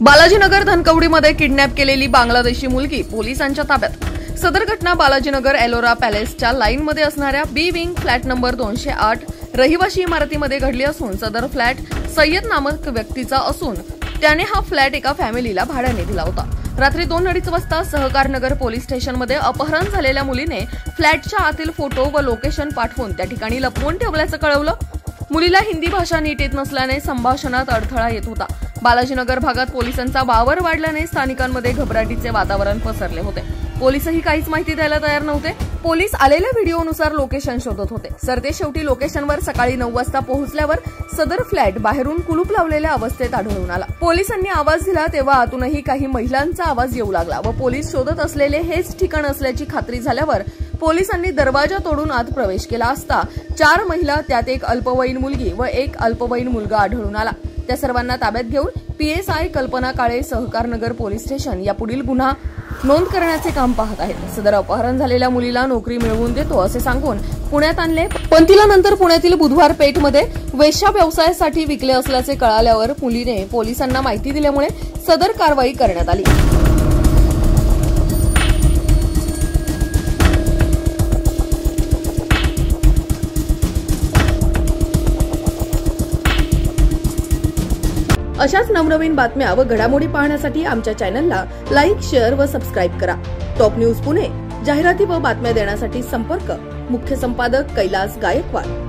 Balajinagar धनकवडीमध्ये kidnap केलेली बांगलादेशी मुलगी पोलिसांच्या ताब्यात। सदर घटना बालाजीनगर एलोरा पॅलेसच्या लाईनमध्ये असणाऱ्या बी विंग फ्लॅट नंबर 208 रहिवाशी इमारतीमध्ये घडली असून सदर फ्लॅट सय्यद नामक व्यक्तीचा असून त्याने हा फ्लॅट एका फॅमिलीला भाड्याने दिला होता। रात्री 2:30 वाजता सहकारनगर पोलीस स्टेशनमध्ये अपहरण झालेल्या मुलीने फ्लॅटच्या आतील फोटो व लोकेशन पाठवून त्या ठिकाणी लपवून ठेवल्याचं कळवलं। मुलीला हिंदी भाषा नीट येत नसल्याने संभाषणात अडथळा येत होता। बालाजीनगर भागात पोलिसांचा वावर वाढल्याने स्थानिकांमध्ये घबराटीचे वातावरण पसरले होते। पोलिसही काहीच माहिती द्यायला तयार नव्हते। पोलीस आलेल्या व्हिडिओनुसार लोकेशन शोधत होते। सरते शेवटी लोकेशनवर सकाळी 9 वाजता पोहोचल्यावर सदर फ्लॅट बाहेरून कुलूप लावलेल्या अवस्थेत आढळून आला। पोलिसांनी आवाज दिला तेव्हा आतूनही काही महिलांचा आवाज येऊ लागला व पोलीस शोधत असलेले हेच ठिकाण असल्याची खात्री झाल्यावर पोलिसांनी दरवाजा तोडून आत प्रवेश केला असता 4 महिला, त्यात एक अल्पवयीन मुलगी व एक अल्पवयीन मुलगा आढळून आला। त्या सर्वांना ताब्यात घेऊन पीएसआय कल्पना काळे सहकारनगर पोलीस स्टेशन या पुढील गुन्हा नोंद करण्याचे काम पाहत आहेत। सदर अपहरण झालेल्या मुलीला नोकरी मिळवून देतो असे सांगून पुण्यात आणले, पण तिला नंतर पुण्यातील बुधवार पेठमध्ये वेश्या व्यवसायासाठी विकले असल्याचे कळाल्यावर मुलीने पोलिसांना माहिती दिल्यामुळे सदर कारवाई करण्यात आली। अशाच नवनवीन बातम्या व घडामोडी पाहण्यासाठी आमच्या चॅनलला लाईक, शेअर व सबस्क्राईब करा। टॉप न्यूज पुणे जाहिराती व बातम्या देण्यासाठी संपर्क मुख्य संपादक कैलास गायकवाड।